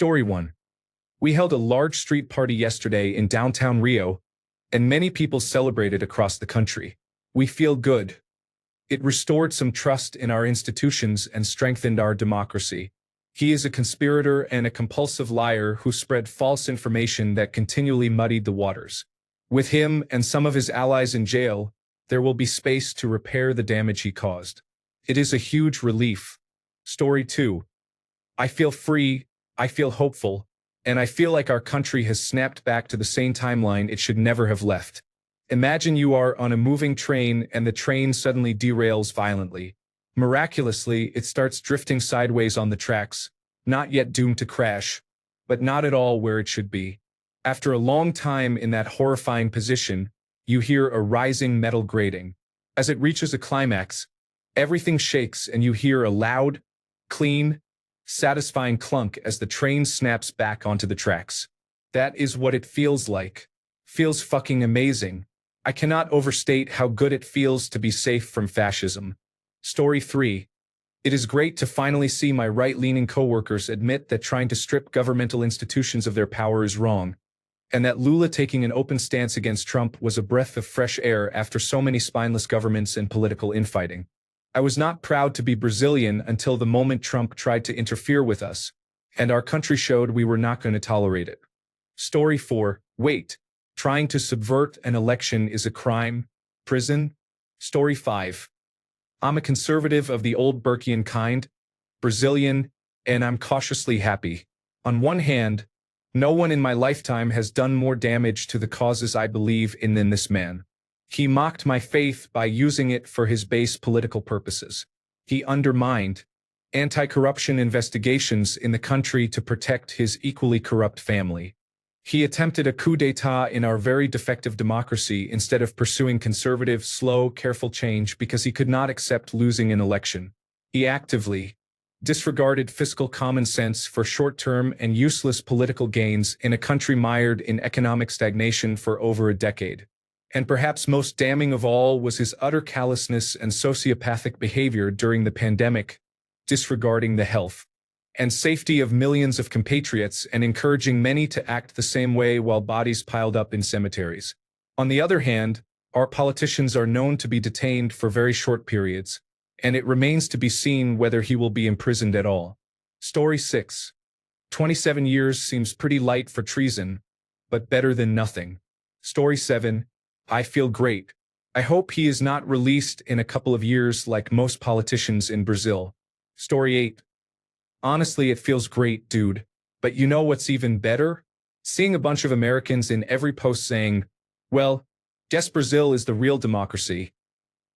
Story 1. We held a large street party yesterday in downtown Rio, and many people celebrated across the country. We feel good. It restored some trust in our institutions and strengthened our democracy. He is a conspirator and a compulsive liar who spread false information that continually muddied the waters. With him and some of his allies in jail, there will be space to repair the damage he caused. It is a huge relief. Story 2. I feel free, I feel hopeful, and I feel like our country has snapped back to the sane timeline it should never have left. Imagine you are on a moving train and the train suddenly derails violently. Miraculously, it starts drifting sideways on the tracks, not yet doomed to crash, but not at all where it should be. After a long time in that horrifying position, you hear a rising metal grating. As it reaches a climax, everything shakes and you hear a loud, clean, satisfying clunk as the train snaps back onto the tracks. That is what it feels like. Feels fucking amazing. I cannot overstate how good it feels to be safe from fascism. Story 3. It is great to finally see my right-leaning coworkers admit that trying to strip governmental institutions of their power is wrong, and that Lula taking an open stance against Trump was a breath of fresh air after so many spineless governments and political infighting. I was not proud to be Brazilian until the moment Trump tried to interfere with us, and our country showed we were not going to tolerate it. Story 4. Wait. Trying to subvert an election is a crime? Prison? Story 5. I'm a conservative of the old Burkean kind, Brazilian, and I'm cautiously happy. On one hand, no one in my lifetime has done more damage to the causes I believe in than this man. He mocked my faith by using it for his base political purposes. He undermined anti-corruption investigations in the country to protect his equally corrupt family. He attempted a coup d'etat in our very defective democracy instead of pursuing conservative, slow, careful change because he could not accept losing an election. He actively disregarded fiscal common sense for short-term and useless political gains in a country mired in economic stagnation for over a decade. And perhaps most damning of all was his utter callousness and sociopathic behavior during the pandemic, disregarding the health and safety of millions of compatriots and encouraging many to act the same way while bodies piled up in cemeteries. On the other hand, our politicians are known to be detained for very short periods, and it remains to be seen whether he will be imprisoned at all. Story 6. 27 years seems pretty light for treason, but better than nothing. Story 7. I feel great. I hope he is not released in a couple of years like most politicians in Brazil. Story 8. Honestly, it feels great, dude. But you know what's even better? Seeing a bunch of Americans in every post saying, well, guess Brazil is the real democracy.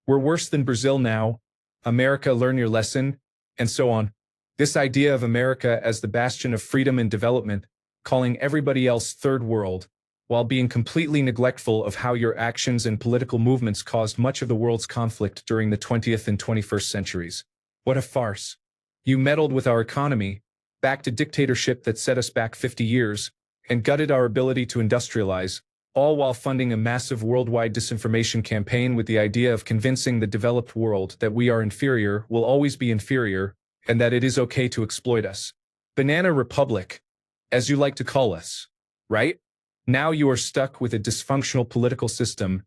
We're worse than Brazil now. America, learn your lesson, and so on. This idea of America as the bastion of freedom and development, calling everybody else third world, while being completely neglectful of how your actions and political movements caused much of the world's conflict during the 20th and 21st centuries. What a farce. You meddled with our economy, backed a dictatorship that set us back 50 years, and gutted our ability to industrialize, all while funding a massive worldwide disinformation campaign with the idea of convincing the developed world that we are inferior, will always be inferior, and that it is okay to exploit us. Banana Republic, as you like to call us, right? Now you are stuck with a dysfunctional political system,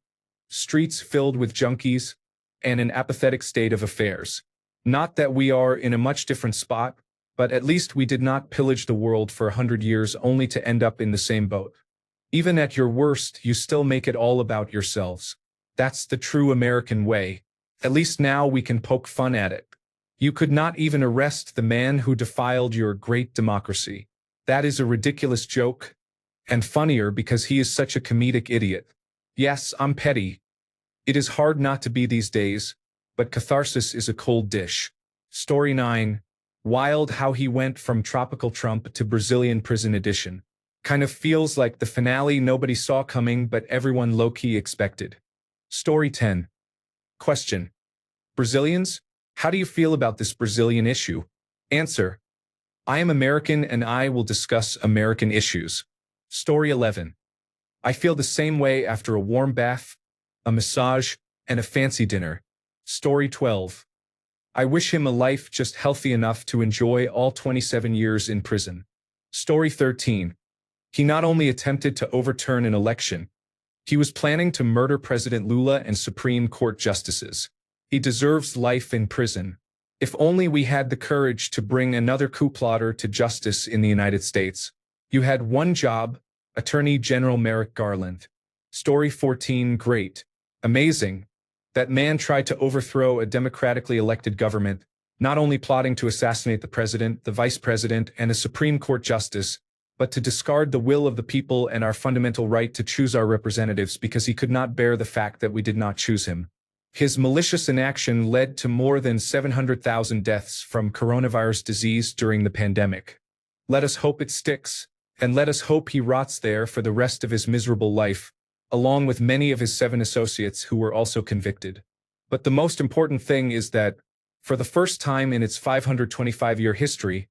streets filled with junkies, and an apathetic state of affairs. Not that we are in a much different spot, but at least we did not pillage the world for 100 years only to end up in the same boat. Even at your worst, you still make it all about yourselves. That's the true American way. At least now we can poke fun at it. You could not even arrest the man who defiled your great democracy. That is a ridiculous joke, and funnier because he is such a comedic idiot. Yes, I'm petty. It is hard not to be these days, but catharsis is a cold dish. Story 9. Wild how he went from tropical Trump to Brazilian prison edition. Kind of feels like the finale nobody saw coming but everyone low-key expected. Story 10. Question. Brazilians? How do you feel about this Brazilian issue? Answer. I am American and I will discuss American issues. Story 11. I feel the same way after a warm bath, a massage, and a fancy dinner. Story 12. I wish him a life just healthy enough to enjoy all 27 years in prison. Story 13. He not only attempted to overturn an election, he was planning to murder President Lula and Supreme Court justices. He deserves life in prison. If only we had the courage to bring another coup plotter to justice in the United States. You had one job, Attorney General Merrick Garland. Story 14. Great. Amazing. That man tried to overthrow a democratically elected government, not only plotting to assassinate the president, the vice president, and a Supreme Court justice, but to discard the will of the people and our fundamental right to choose our representatives because he could not bear the fact that we did not choose him. His malicious inaction led to more than 700,000 deaths from coronavirus disease during the pandemic. Let us hope it sticks, and let us hope he rots there for the rest of his miserable life, along with many of his 7 associates who were also convicted. But the most important thing is that, for the first time in its 525-year history,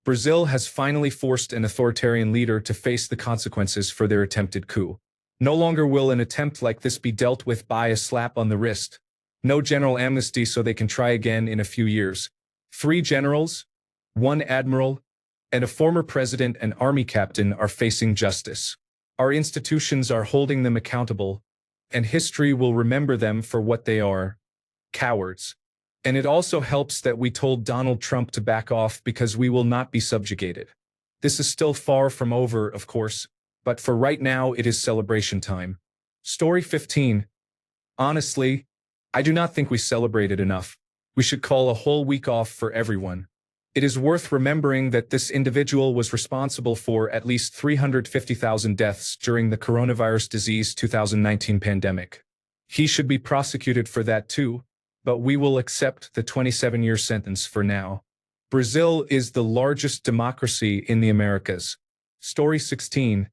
Brazil has finally forced an authoritarian leader to face the consequences for their attempted coup. No longer will an attempt like this be dealt with by a slap on the wrist. No general amnesty so they can try again in a few years. 3 generals, 1 admiral, and a former president and army captain are facing justice. Our institutions are holding them accountable, and history will remember them for what they are: cowards. And it also helps that we told Donald Trump to back off because we will not be subjugated. This is still far from over, of course, but for right now it is celebration time. Story 15. Honestly, I do not think we celebrated enough. We should call a whole week off for everyone. It is worth remembering that this individual was responsible for at least 350,000 deaths during the coronavirus disease 2019 pandemic. He should be prosecuted for that too, but we will accept the 27-year sentence for now. Brazil is the largest democracy in the Americas. Story 16.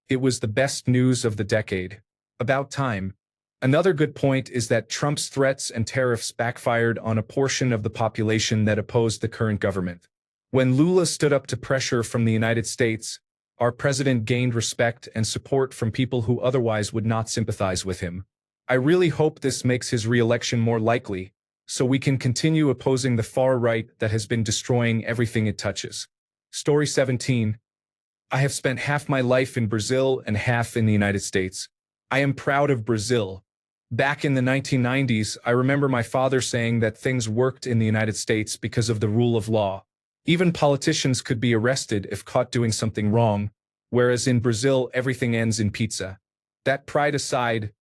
It was the best news of the decade. About time. Another good point is that Trump's threats and tariffs backfired on a portion of the population that opposed the current government. When Lula stood up to pressure from the United States, our president gained respect and support from people who otherwise would not sympathize with him. I really hope this makes his re-election more likely, so we can continue opposing the far right that has been destroying everything it touches. Story 17. I have spent half my life in Brazil and half in the United States. I am proud of Brazil. Back in the 1990s, I remember my father saying that things worked in the United States because of the rule of law. Even politicians could be arrested if caught doing something wrong, whereas in Brazil everything ends in pizza. That pride aside,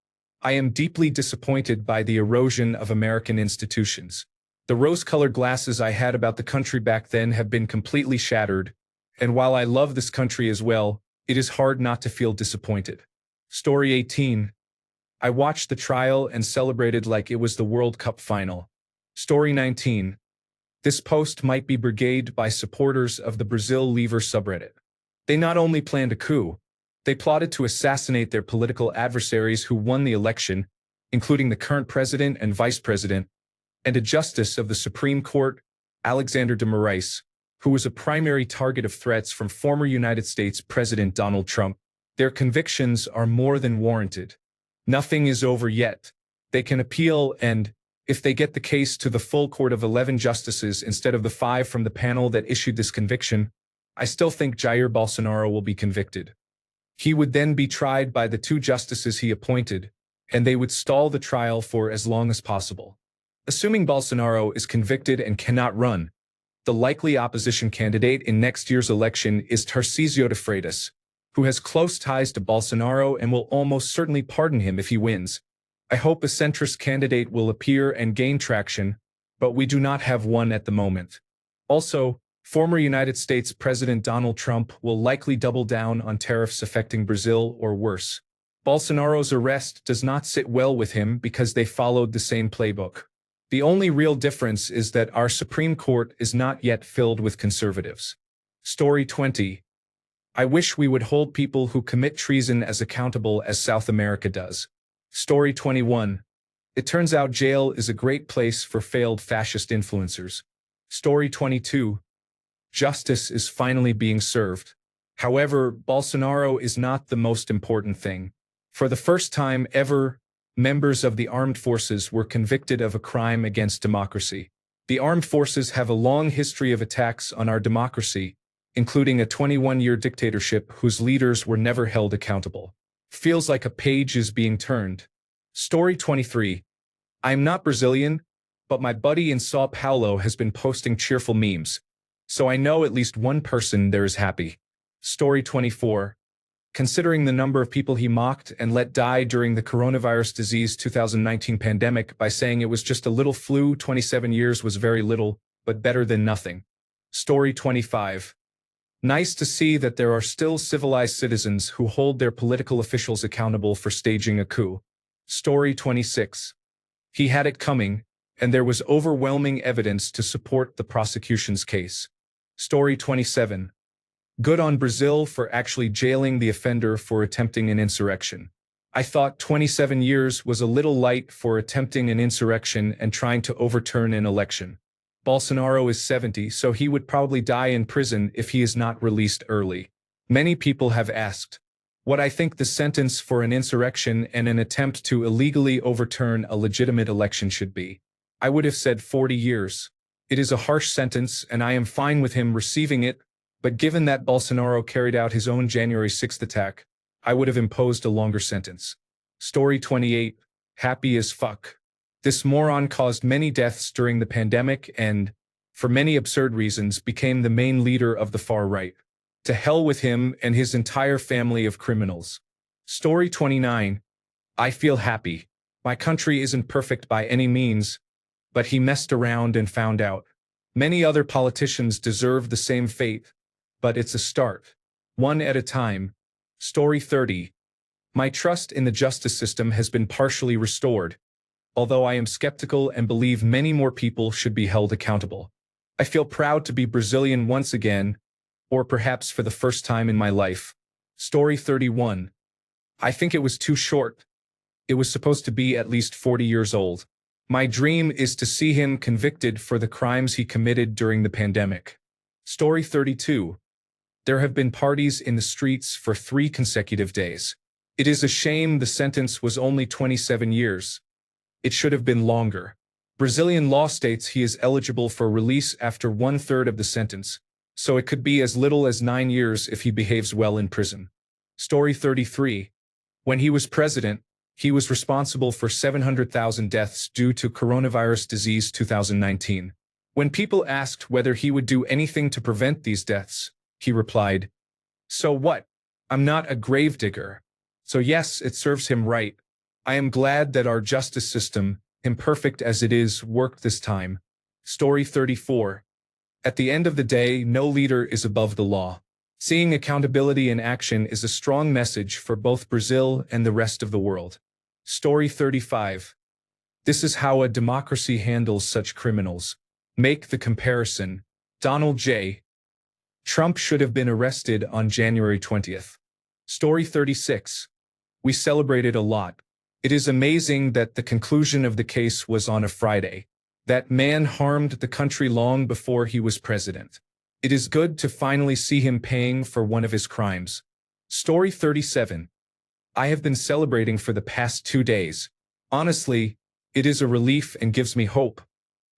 I am deeply disappointed by the erosion of American institutions. The rose-colored glasses I had about the country back then have been completely shattered, and while I love this country as well, it is hard not to feel disappointed. Story 18. I watched the trial and celebrated like it was the World Cup final. Story 19. This post might be brigaded by supporters of the Brazil Leaver subreddit. They not only planned a coup, they plotted to assassinate their political adversaries who won the election, including the current president and vice president, and a justice of the Supreme Court, Alexander de Moraes, who was a primary target of threats from former United States President Donald Trump. Their convictions are more than warranted. Nothing is over yet. They can appeal and, if they get the case to the full court of 11 justices instead of the 5 from the panel that issued this conviction, I still think Jair Bolsonaro will be convicted. He would then be tried by the 2 justices he appointed, and they would stall the trial for as long as possible. Assuming Bolsonaro is convicted and cannot run, the likely opposition candidate in next year's election is Tarcísio de Freitas, who has close ties to Bolsonaro and will almost certainly pardon him if he wins. I hope a centrist candidate will appear and gain traction, but we do not have one at the moment. Also, former United States President Donald Trump will likely double down on tariffs affecting Brazil or worse. Bolsonaro's arrest does not sit well with him because they followed the same playbook. The only real difference is that our Supreme Court is not yet filled with conservatives. Story 20. I wish we would hold people who commit treason as accountable as South America does. Story 21. It turns out jail is a great place for failed fascist influencers. Story 22. Justice is finally being served. However, Bolsonaro is not the most important thing. For the first time ever, members of the armed forces were convicted of a crime against democracy. The armed forces have a long history of attacks on our democracy, including a 21-year dictatorship whose leaders were never held accountable. Feels like a page is being turned. Story 23. I'm not Brazilian, but my buddy in Sao Paulo has been posting cheerful memes, so I know at least one person there is happy. Story 24. Considering the number of people he mocked and let die during the coronavirus disease 2019 pandemic by saying it was just a little flu, 27 years was very little, but better than nothing. Story 25. Nice to see that there are still civilized citizens who hold their political officials accountable for staging a coup. Story 26. He had it coming, and there was overwhelming evidence to support the prosecution's case. Story 27. Good on Brazil for actually jailing the offender for attempting an insurrection. I thought 27 years was a little light for attempting an insurrection and trying to overturn an election. Bolsonaro is 70, so he would probably die in prison if he is not released early. Many people have asked what I think the sentence for an insurrection and an attempt to illegally overturn a legitimate election should be. I would have said 40 years. It is a harsh sentence, and I am fine with him receiving it, but given that Bolsonaro carried out his own January 6th attack, I would have imposed a longer sentence. Story 28. Happy as fuck. This moron caused many deaths during the pandemic and, for many absurd reasons, became the main leader of the far right. To hell with him and his entire family of criminals. Story 29. I feel happy. My country isn't perfect by any means, but he messed around and found out. Many other politicians deserve the same fate, but it's a start. One at a time. Story 30. My trust in the justice system has been partially restored, although I am skeptical and believe many more people should be held accountable. I feel proud to be Brazilian once again, or perhaps for the first time in my life. Story 31. I think it was too short. It was supposed to be at least 40 years old. My dream is to see him convicted for the crimes he committed during the pandemic. Story 32. There have been parties in the streets for 3 consecutive days. It is a shame the sentence was only 27 years. It should have been longer. Brazilian law states he is eligible for release after 1/3 of the sentence, so it could be as little as 9 years if he behaves well in prison. Story 33. When he was president, he was responsible for 700,000 deaths due to coronavirus disease 2019. When people asked whether he would do anything to prevent these deaths, he replied, "So what? I'm not a gravedigger. So yes, it serves him right. I am glad that our justice system, imperfect as it is, worked this time." Story 34. At the end of the day, no leader is above the law. Seeing accountability in action is a strong message for both Brazil and the rest of the world. Story 35. This is how a democracy handles such criminals. Make the comparison. Donald J. Trump should have been arrested on January 20th. Story 36. We celebrated a lot. It is amazing that the conclusion of the case was on a Friday. That man harmed the country long before he was president. It is good to finally see him paying for one of his crimes. Story 37. I have been celebrating for the past 2 days. Honestly, it is a relief and gives me hope.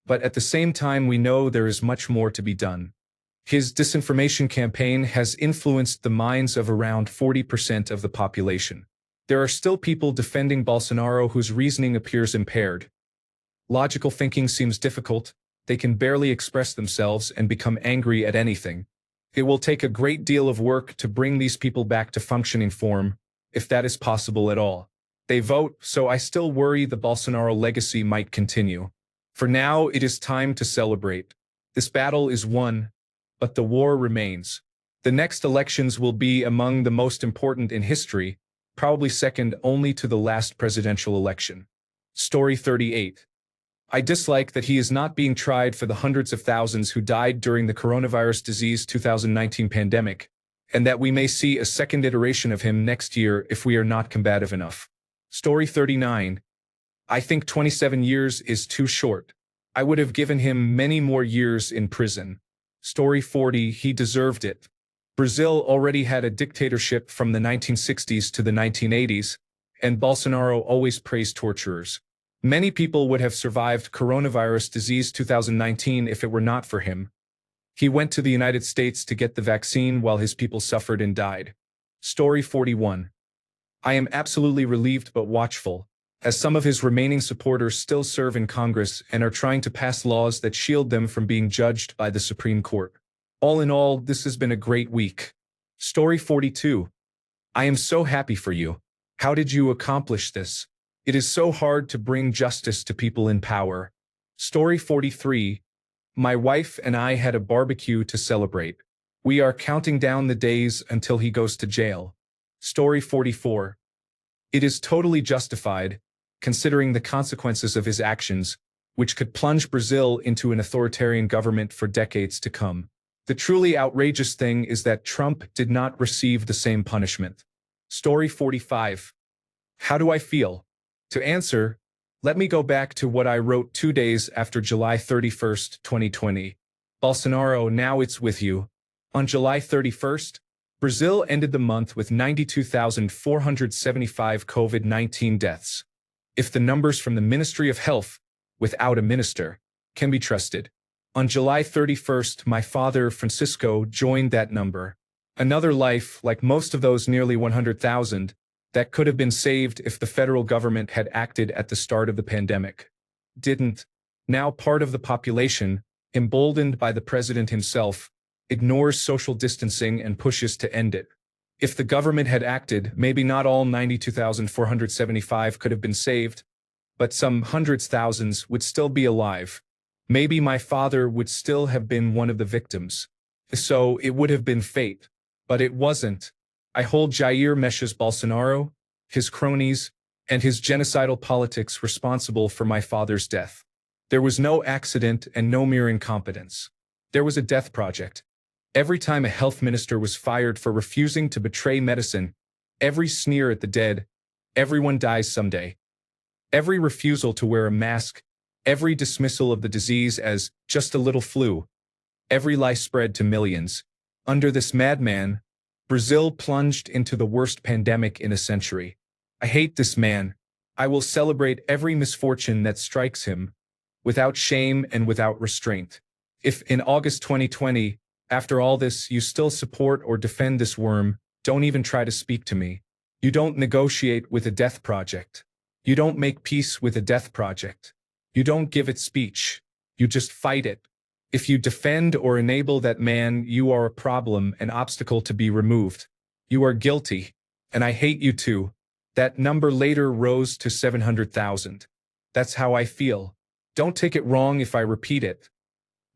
But at the same time, we know there is much more to be done. His disinformation campaign has influenced the minds of around 40% of the population. There are still people defending Bolsonaro whose reasoning appears impaired. Logical thinking seems difficult. They can barely express themselves and become angry at anything. It will take a great deal of work to bring these people back to functioning form, if that is possible at all. They vote, so I still worry the Bolsonaro legacy might continue. For now, it is time to celebrate. This battle is won, but the war remains. The next elections will be among the most important in history, probably second only to the last presidential election. Story 38. I dislike that he is not being tried for the hundreds of thousands who died during the coronavirus disease 2019 pandemic, and that we may see a second iteration of him next year if we are not combative enough. Story 39. I think 27 years is too short. I would have given him many more years in prison. Story 40. He deserved it. Brazil already had a dictatorship from the 1960s to the 1980s, and Bolsonaro always praised torturers. Many people would have survived coronavirus disease 2019 if it were not for him. He went to the United States to get the vaccine while his people suffered and died. Story 41. I am absolutely relieved but watchful, as some of his remaining supporters still serve in Congress and are trying to pass laws that shield them from being judged by the Supreme Court. All in all, this has been a great week. Story 42. I am so happy for you. How did you accomplish this? It is so hard to bring justice to people in power. Story 43. My wife and I had a barbecue to celebrate. We are counting down the days until he goes to jail. Story 44. It is totally justified, considering the consequences of his actions, which could plunge Brazil into an authoritarian government for decades to come. The truly outrageous thing is that Trump did not receive the same punishment. Story 45. How do I feel? To answer, let me go back to what I wrote 2 days after July 31st, 2020. Bolsonaro, now it's with you. On July 31st, Brazil ended the month with 92,475 COVID-19 deaths. If the numbers from the Ministry of Health, without a minister, can be trusted. On July 31st, my father, Francisco, joined that number. Another life, like most of those nearly 100,000, that could have been saved if the federal government had acted at the start of the pandemic. Didn't. Now part of the population, emboldened by the president himself, ignores social distancing and pushes to end it. If the government had acted, maybe not all 92,475 could have been saved, but some hundreds thousands would still be alive. Maybe my father would still have been one of the victims. So it would have been fate. But it wasn't. I hold Jair Messias Bolsonaro, his cronies, and his genocidal politics responsible for my father's death. There was no accident and no mere incompetence. There was a death project. Every time a health minister was fired for refusing to betray medicine, every sneer at the dead, everyone dies someday. Every refusal to wear a mask, every dismissal of the disease as just a little flu, every lie spread to millions. Under this madman, Brazil plunged into the worst pandemic in a century. I hate this man. I will celebrate every misfortune that strikes him, without shame and without restraint. If in August 2020, after all this, you still support or defend this worm, don't even try to speak to me. You don't negotiate with a death project. You don't make peace with a death project. You don't give it speech. You just fight it. If you defend or enable that man, you are a problem, an obstacle to be removed. You are guilty, and I hate you too. That number later rose to 700,000. That's how I feel. Don't take it wrong if I repeat it.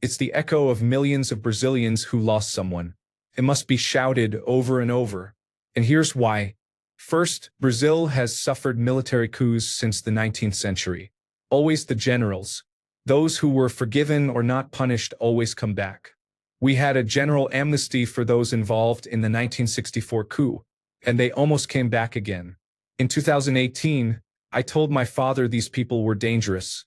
It's the echo of millions of Brazilians who lost someone. It must be shouted over and over. And here's why. First, Brazil has suffered military coups since the 19th century. Always the generals. Those who were forgiven or not punished always come back. We had a general amnesty for those involved in the 1964 coup, and they almost came back again. In 2018, I told my father these people were dangerous.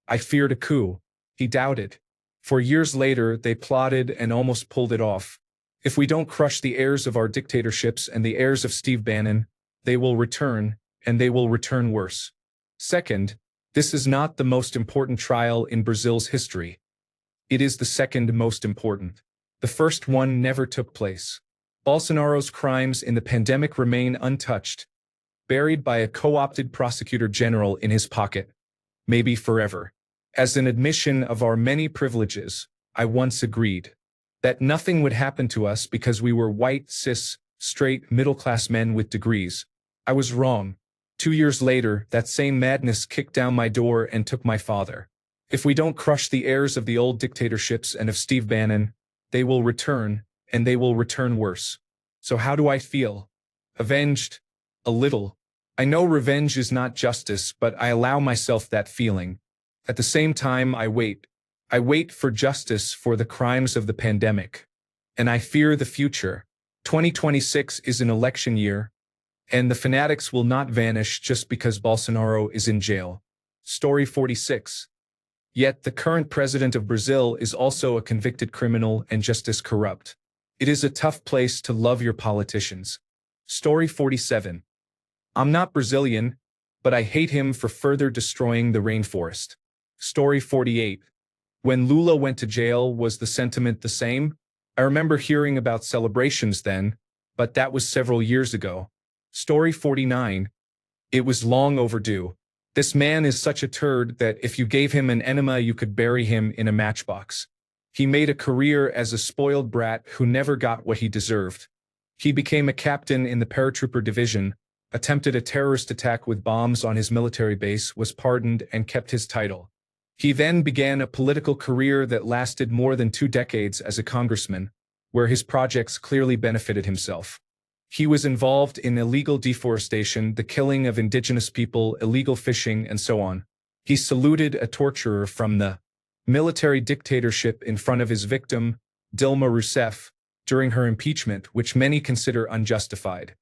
I feared a coup. He doubted. 4 years later, they plotted and almost pulled it off. If we don't crush the heirs of our dictatorships and the heirs of Steve Bannon, they will return, and they will return worse. Second, this is not the most important trial in Brazil's history. It is the second most important. The first one never took place. Bolsonaro's crimes in the pandemic remain untouched, buried by a co-opted prosecutor general in his pocket, maybe forever. As an admission of our many privileges, I once agreed that nothing would happen to us because we were white, cis, straight, middle-class men with degrees. I was wrong. 2 years later, that same madness kicked down my door and took my father. If we don't crush the heirs of the old dictatorships and of Steve Bannon, they will return, and they will return worse. So how do I feel? Avenged? A little. I know revenge is not justice, but I allow myself that feeling. At the same time, I wait. I wait for justice for the crimes of the pandemic. And I fear the future. 2026 is an election year, and the fanatics will not vanish just because Bolsonaro is in jail. Story 46. Yet the current president of Brazil is also a convicted criminal and just as corrupt. It is a tough place to love your politicians. Story 47. I'm not Brazilian, but I hate him for further destroying the rainforest. Story 48. When Lula went to jail, was the sentiment the same? I remember hearing about celebrations then, but that was several years ago. Story 49. It was long overdue. This man is such a turd that if you gave him an enema you could bury him in a matchbox. He made a career as a spoiled brat who never got what he deserved. He became a captain in the paratrooper division, attempted a terrorist attack with bombs on his military base, was pardoned, and kept his title. He then began a political career that lasted more than 2 decades as a congressman, where his projects clearly benefited himself. He was involved in illegal deforestation, the killing of indigenous people, illegal fishing, and so on. He saluted a torturer from the military dictatorship in front of his victim, Dilma Rousseff, during her impeachment, which many consider unjustified.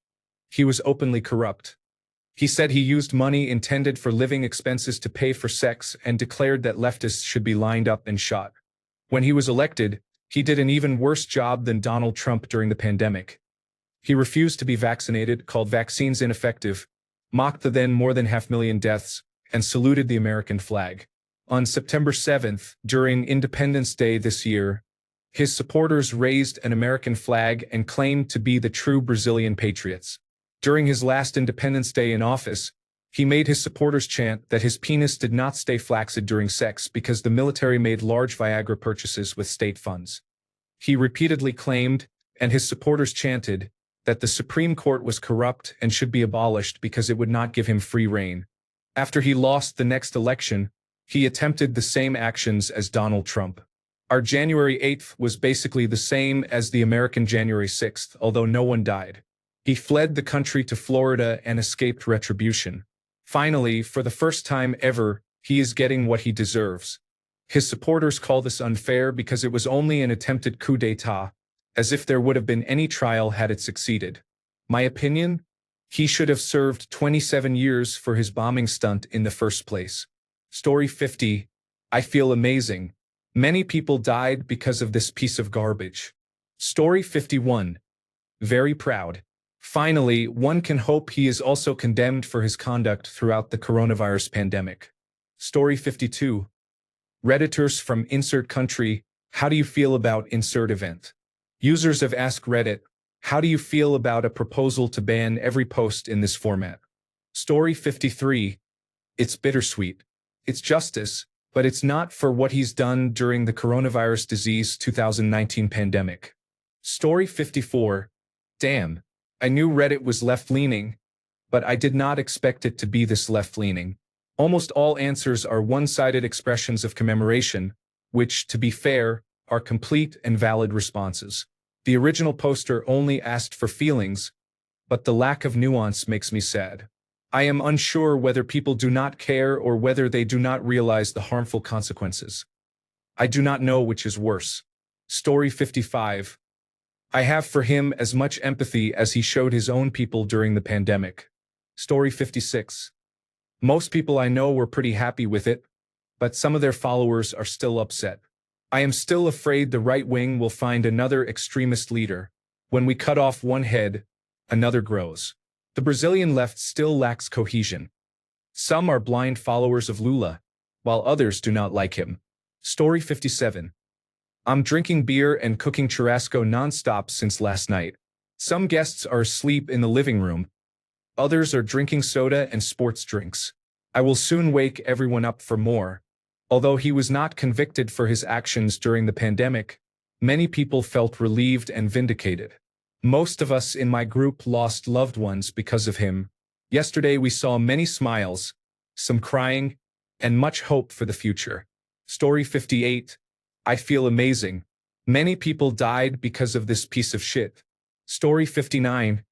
He was openly corrupt. He said he used money intended for living expenses to pay for sex and declared that leftists should be lined up and shot. When he was elected, he did an even worse job than Donald Trump during the pandemic. He refused to be vaccinated, called vaccines ineffective, mocked the then more than 500,000 deaths, and saluted the American flag. On September 7th, during Independence Day this year, his supporters raised an American flag and claimed to be the true Brazilian patriots. During his last Independence Day in office, he made his supporters chant that his penis did not stay flaccid during sex because the military made large Viagra purchases with state funds. He repeatedly claimed, and his supporters chanted, that the Supreme Court was corrupt and should be abolished because it would not give him free rein. After he lost the next election, he attempted the same actions as Donald Trump. Our January 8th was basically the same as the American January 6th, although no one died. He fled the country to Florida and escaped retribution. Finally, for the first time ever, he is getting what he deserves. His supporters call this unfair because it was only an attempted coup d'état, as if there would have been any trial had it succeeded. My opinion? He should have served 27 years for his bombing stunt in the first place. Story 50. I feel amazing. Many people died because of this piece of garbage. Story 51. Very proud. Finally, one can hope he is also condemned for his conduct throughout the coronavirus pandemic. Story 52. Redditors from insert country, how do you feel about insert event? Users of AskReddit, how do you feel about a proposal to ban every post in this format? Story 53. It's bittersweet. It's justice, but it's not for what he's done during the coronavirus disease 2019 pandemic. Story 54. Damn. I knew Reddit was left-leaning, but I did not expect it to be this left-leaning. Almost all answers are one-sided expressions of commemoration, which, to be fair, are complete and valid responses. The original poster only asked for feelings, but the lack of nuance makes me sad. I am unsure whether people do not care or whether they do not realize the harmful consequences. I do not know which is worse. Story 55. I have for him as much empathy as he showed his own people during the pandemic. Story 56. Most people I know were pretty happy with it, but some of their followers are still upset. I am still afraid the right wing will find another extremist leader. When we cut off one head, another grows. The Brazilian left still lacks cohesion. Some are blind followers of Lula, while others do not like him. Story 57. I'm drinking beer and cooking churrasco nonstop since last night. Some guests are asleep in the living room. Others are drinking soda and sports drinks. I will soon wake everyone up for more. Although he was not convicted for his actions during the pandemic, many people felt relieved and vindicated. Most of us in my group lost loved ones because of him. Yesterday we saw many smiles, some crying, and much hope for the future. Story 58. I feel amazing. Many people died because of this piece of shit. Story 59.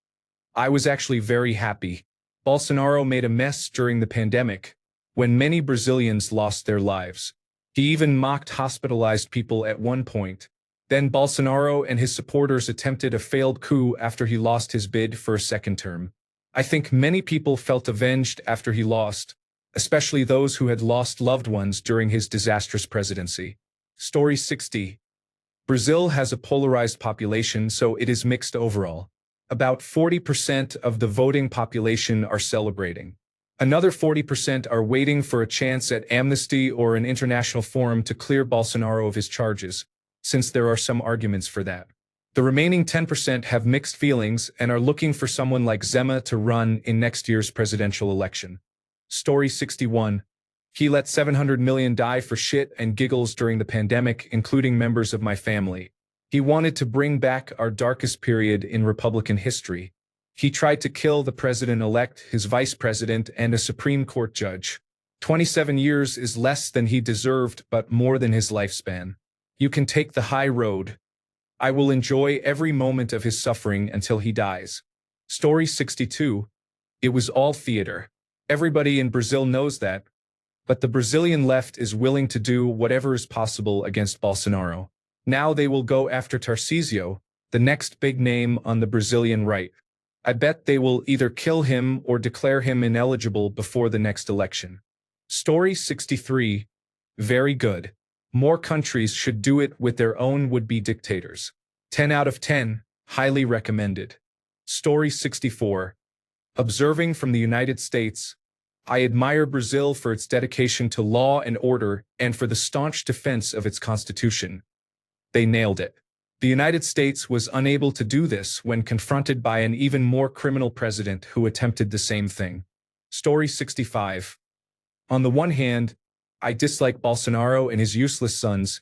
I was actually very happy. Bolsonaro made a mess during the pandemic, when many Brazilians lost their lives. He even mocked hospitalized people at one point. Then Bolsonaro and his supporters attempted a failed coup after he lost his bid for a second term. I think many people felt avenged after he lost, especially those who had lost loved ones during his disastrous presidency. Story 60. Brazil has a polarized population, so it is mixed overall. About 40% of the voting population are celebrating. Another 40% are waiting for a chance at amnesty or an international forum to clear Bolsonaro of his charges, since there are some arguments for that. The remaining 10% have mixed feelings and are looking for someone like Zema to run in next year's presidential election. Story 61. He let 700 million die for shit and giggles during the pandemic, including members of my family. He wanted to bring back our darkest period in Republican history. He tried to kill the president-elect, his vice president, and a Supreme Court judge. 27 years is less than he deserved, but more than his lifespan. You can take the high road. I will enjoy every moment of his suffering until he dies. Story 62. It was all theater. Everybody in Brazil knows that. But the Brazilian left is willing to do whatever is possible against Bolsonaro. Now they will go after Tarcísio, the next big name on the Brazilian right. I bet they will either kill him or declare him ineligible before the next election. Story 63. Very good. More countries should do it with their own would-be dictators. 10 out of 10, highly recommended. Story 64. Observing from the United States, I admire Brazil for its dedication to law and order and for the staunch defense of its constitution. They nailed it. The United States was unable to do this when confronted by an even more criminal president who attempted the same thing. Story 65. On the one hand, I dislike Bolsonaro and his useless sons,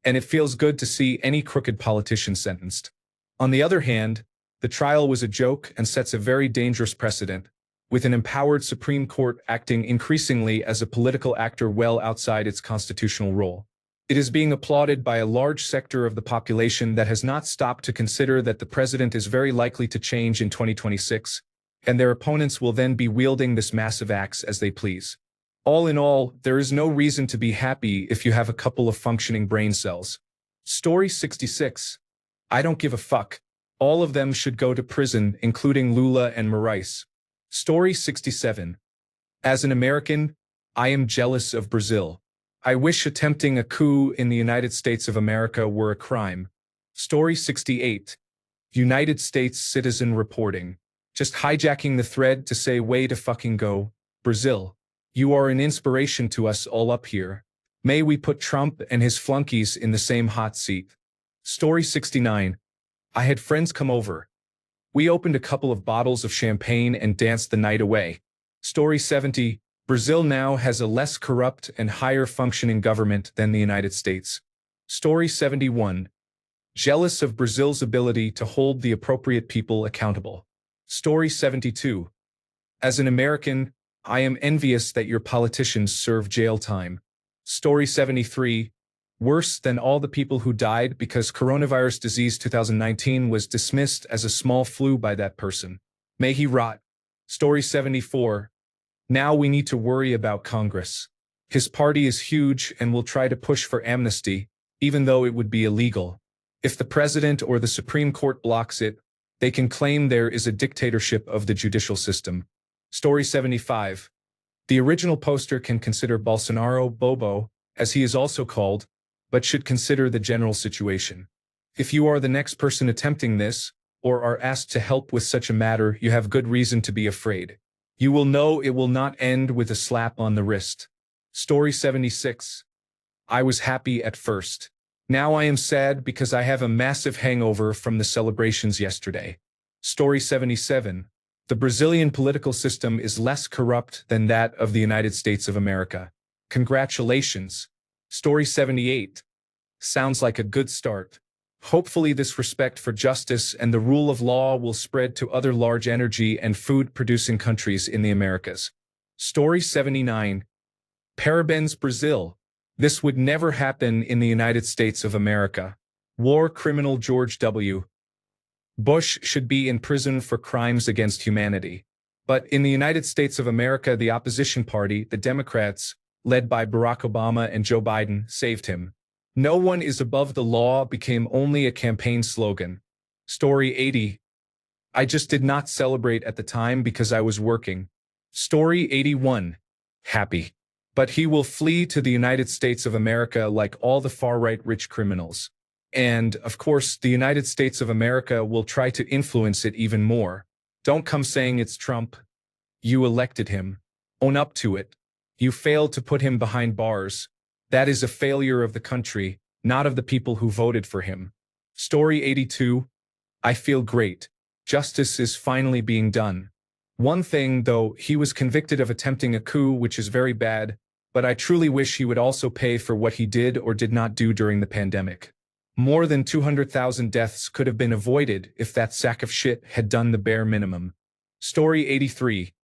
and it feels good to see any crooked politician sentenced. On the other hand, the trial was a joke and sets a very dangerous precedent, with an empowered Supreme Court acting increasingly as a political actor well outside its constitutional role. It is being applauded by a large sector of the population that has not stopped to consider that the president is very likely to change in 2026, and their opponents will then be wielding this massive axe as they please. All in all, there is no reason to be happy if you have a couple of functioning brain cells. Story 66. I don't give a fuck. All of them should go to prison, including Lula and Moraes. Story 67. As an American, I am jealous of Brazil. I wish attempting a coup in the United States of America were a crime. Story 68. United States citizen reporting. Just hijacking the thread to say way to fucking go, Brazil. You are an inspiration to us all up here. May we put Trump and his flunkies in the same hot seat. Story 69. I had friends come over. We opened a couple of bottles of champagne and danced the night away. Story 70. Brazil now has a less corrupt and higher functioning government than the United States. Story 71. Jealous of Brazil's ability to hold the appropriate people accountable. Story 72. As an American, I am envious that your politicians serve jail time. Story 73. Worse than all the people who died because coronavirus disease 2019 was dismissed as a small flu by that person. May he rot. Story 74. Now we need to worry about Congress. His party is huge and will try to push for amnesty, even though it would be illegal. If the president or the Supreme Court blocks it, they can claim there is a dictatorship of the judicial system. Story 75. The original poster can consider Bolsonaro Bobo, as he is also called, but should consider the general situation. If you are the next person attempting this, or are asked to help with such a matter, you have good reason to be afraid. You will know it will not end with a slap on the wrist. Story 76. I was happy at first. Now I am sad because I have a massive hangover from the celebrations yesterday. Story 77. The Brazilian political system is less corrupt than that of the United States of America. Congratulations. Story 78. Sounds like a good start. Hopefully this respect for justice and the rule of law will spread to other large energy and food-producing countries in the Americas. Story 79. Parabéns Brazil. This would never happen in the United States of America. War criminal George W. Bush should be in prison for crimes against humanity. But in the United States of America, the opposition party, the Democrats, led by Barack Obama and Joe Biden, saved him. No one is above the law became only a campaign slogan. Story 80. I just did not celebrate at the time because I was working. Story 81. Happy. But he will flee to the United States of America like all the far-right rich criminals. And, of course, the United States of America will try to influence it even more. Don't come saying it's Trump. You elected him. Own up to it. You failed to put him behind bars. That is a failure of the country, not of the people who voted for him. Story 82. I feel great. Justice is finally being done. One thing, though, he was convicted of attempting a coup, which is very bad, but I truly wish he would also pay for what he did or did not do during the pandemic. More than 200,000 deaths could have been avoided if that sack of shit had done the bare minimum. Story 83.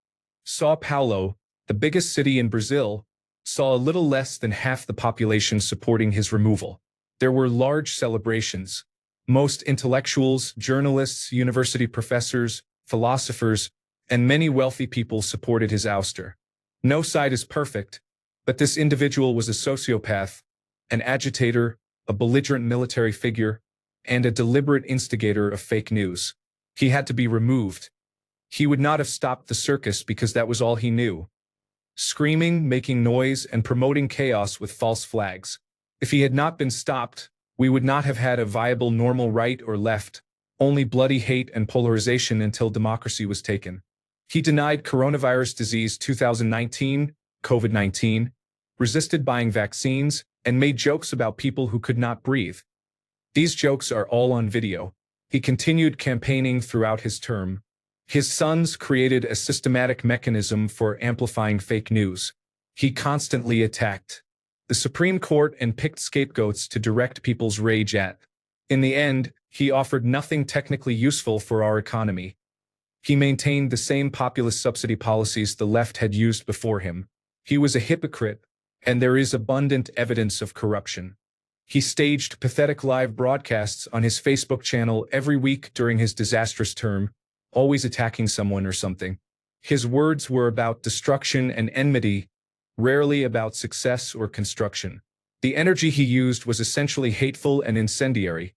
São Paulo, the biggest city in Brazil, saw a little less than half the population supporting his removal. There were large celebrations. Most intellectuals, journalists, university professors, philosophers, and many wealthy people supported his ouster. No side is perfect, but this individual was a sociopath, an agitator, a belligerent military figure, and a deliberate instigator of fake news. He had to be removed. He would not have stopped the circus because that was all he knew. Screaming, making noise, and promoting chaos with false flags. If he had not been stopped, we would not have had a viable normal right or left, only bloody hate and polarization until democracy was taken. He denied coronavirus disease 2019, COVID-19, resisted buying vaccines, and made jokes about people who could not breathe. These jokes are all on video. He continued campaigning throughout his term. His sons created a systematic mechanism for amplifying fake news. He constantly attacked the Supreme Court and picked scapegoats to direct people's rage at. In the end, he offered nothing technically useful for our economy. He maintained the same populist subsidy policies the left had used before him. He was a hypocrite, and there is abundant evidence of corruption. He staged pathetic live broadcasts on his Facebook channel every week during his disastrous term, always attacking someone or something. His words were about destruction and enmity, rarely about success or construction. The energy he used was essentially hateful and incendiary,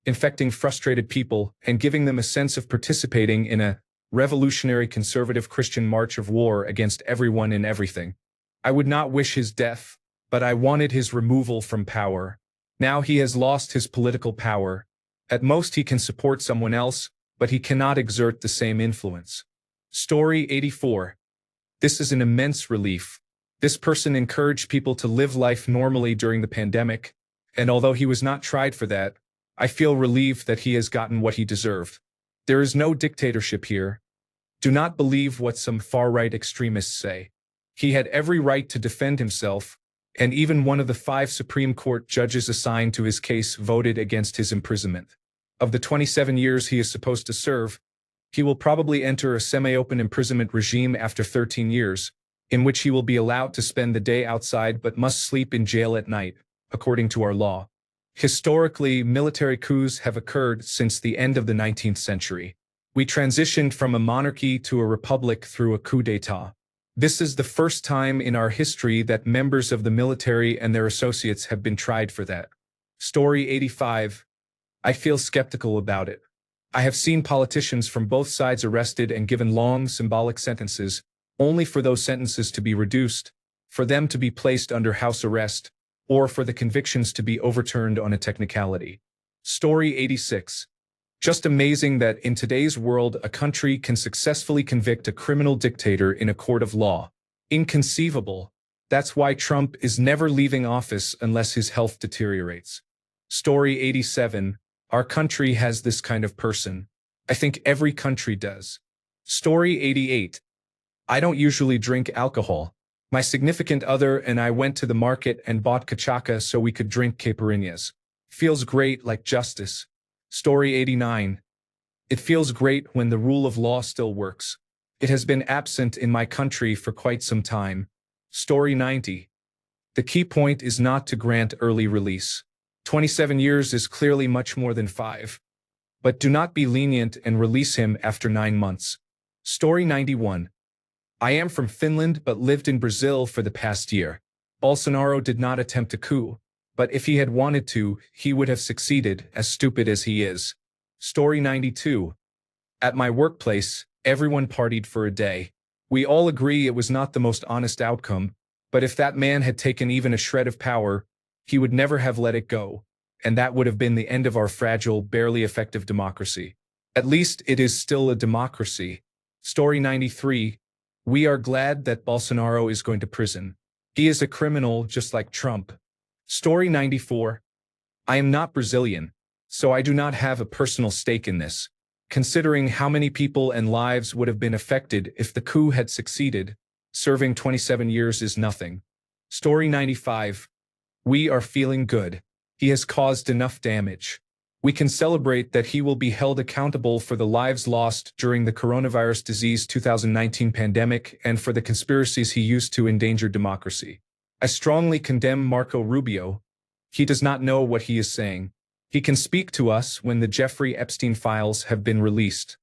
infecting frustrated people and giving them a sense of participating in a revolutionary conservative Christian march of war against everyone and everything. I would not wish his death, but I wanted his removal from power. Now he has lost his political power. At most he can support someone else, but he cannot exert the same influence. Story 84. This is an immense relief. This person encouraged people to live life normally during the pandemic, and although he was not tried for that, I feel relieved that he has gotten what he deserved. There is no dictatorship here. Do not believe what some far-right extremists say. He had every right to defend himself, and even one of the 5 Supreme Court judges assigned to his case voted against his imprisonment. Of the 27 years he is supposed to serve, he will probably enter a semi-open imprisonment regime after 13 years, in which he will be allowed to spend the day outside but must sleep in jail at night, according to our law. Historically, military coups have occurred since the end of the 19th century. We transitioned from a monarchy to a republic through a coup d'état. This is the first time in our history that members of the military and their associates have been tried for that. Story 85. I feel skeptical about it. I have seen politicians from both sides arrested and given long, symbolic sentences, only for those sentences to be reduced, for them to be placed under house arrest, or for the convictions to be overturned on a technicality. Story 86. Just amazing that in today's world a country can successfully convict a criminal dictator in a court of law. Inconceivable. That's why Trump is never leaving office unless his health deteriorates. Story 87. Our country has this kind of person. I think every country does. Story 88. I don't usually drink alcohol. My significant other and I went to the market and bought cachaca so we could drink caipirinhas. Feels great, like justice. Story 89. It feels great when the rule of law still works. It has been absent in my country for quite some time. Story 90. The key point is not to grant early release. 27 years is clearly much more than 5. But do not be lenient and release him after 9 months. Story 91. I am from Finland but lived in Brazil for the past year. Bolsonaro did not attempt a coup, but if he had wanted to, he would have succeeded, as stupid as he is. Story 92. At my workplace, everyone partied for a day. We all agree it was not the most honest outcome, but if that man had taken even a shred of power, he would never have let it go, and that would have been the end of our fragile, barely effective democracy. At least it is still a democracy. Story 93. We are glad that Bolsonaro is going to prison. He is a criminal just like Trump. Story 94. I am not Brazilian, so I do not have a personal stake in this. Considering how many people and lives would have been affected if the coup had succeeded, serving 27 years is nothing. Story 95. We are feeling good. He has caused enough damage. We can celebrate that he will be held accountable for the lives lost during the coronavirus disease 2019 pandemic and for the conspiracies he used to endanger democracy. I strongly condemn Marco Rubio. He does not know what he is saying. He can speak to us when the Jeffrey Epstein files have been released.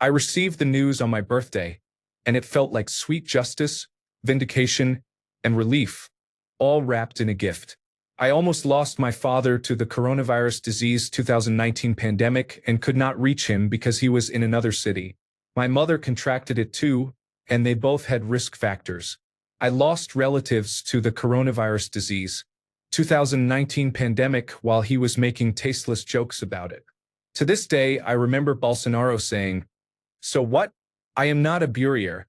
I received the news on my birthday, and it felt like sweet justice, vindication, and relief, all wrapped in a gift. I almost lost my father to the coronavirus disease 2019 pandemic and could not reach him because he was in another city. My mother contracted it too, and they both had risk factors. I lost relatives to the coronavirus disease 2019 pandemic while he was making tasteless jokes about it. To this day, I remember Bolsonaro saying, "So what? I am not a Burier,"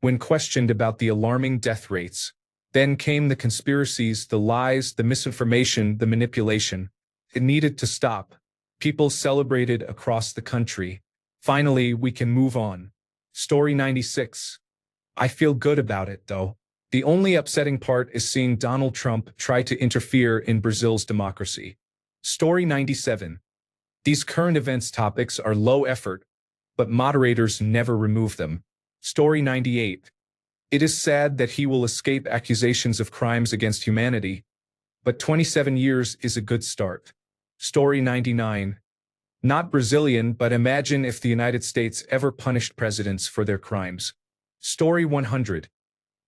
when questioned about the alarming death rates. Then came the conspiracies, the lies, the misinformation, the manipulation. It needed to stop. People celebrated across the country. Finally, we can move on. Story 96. I feel good about it, though. The only upsetting part is seeing Donald Trump try to interfere in Brazil's democracy. Story 97. These current events topics are low effort, but moderators never remove them. Story 98. It is sad that he will escape accusations of crimes against humanity, but 27 years is a good start. Story 99. Not Brazilian, but imagine if the United States ever punished presidents for their crimes. Story 100.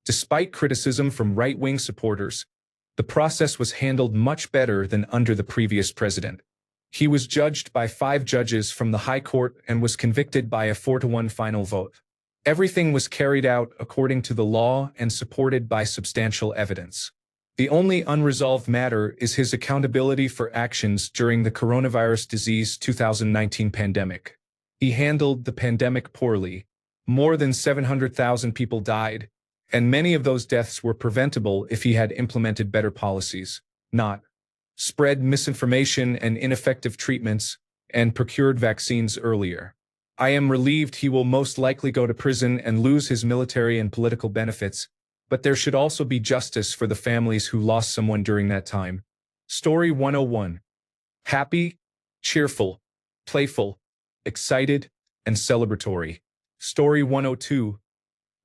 Despite criticism from right-wing supporters, the process was handled much better than under the previous president. He was judged by 5 judges from the High Court and was convicted by a 4-1 final vote. Everything was carried out according to the law and supported by substantial evidence. The only unresolved matter is his accountability for actions during the coronavirus disease 2019 pandemic. He handled the pandemic poorly. More than 700,000 people died, and many of those deaths were preventable if he had implemented better policies, not spread misinformation and ineffective treatments, and procured vaccines earlier. I am relieved he will most likely go to prison and lose his military and political benefits, but there should also be justice for the families who lost someone during that time. Story 101. Happy, cheerful, playful, excited, and celebratory. Story 102.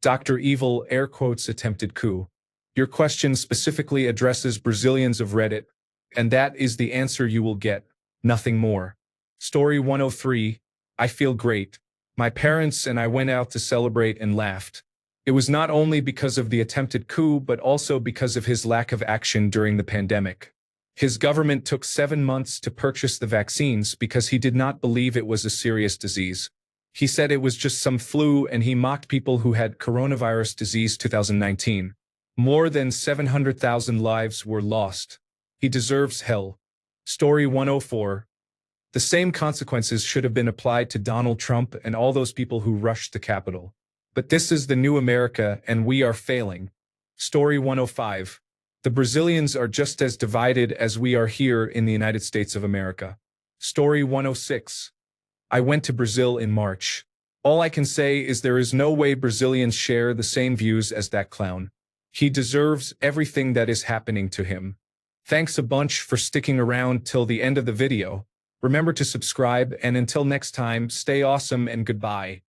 Dr. Evil air quotes attempted coup. Your question specifically addresses Brazilians of Reddit, and that is the answer you will get, nothing more. Story 103. I feel great. My parents and I went out to celebrate and laughed. It was not only because of the attempted coup but also because of his lack of action during the pandemic. His government took 7 months to purchase the vaccines because he did not believe it was a serious disease. He said it was just some flu and he mocked people who had coronavirus disease 2019. More than 700,000 lives were lost. He deserves hell. Story 104. The same consequences should have been applied to Donald Trump and all those people who rushed the Capitol. But this is the new America and we are failing. Story 105. The Brazilians are just as divided as we are here in the United States of America. Story 106. I went to Brazil in March. All I can say is there is no way Brazilians share the same views as that clown. He deserves everything that is happening to him. Thanks a bunch for sticking around till the end of the video. Remember to subscribe, and until next time, stay awesome and goodbye.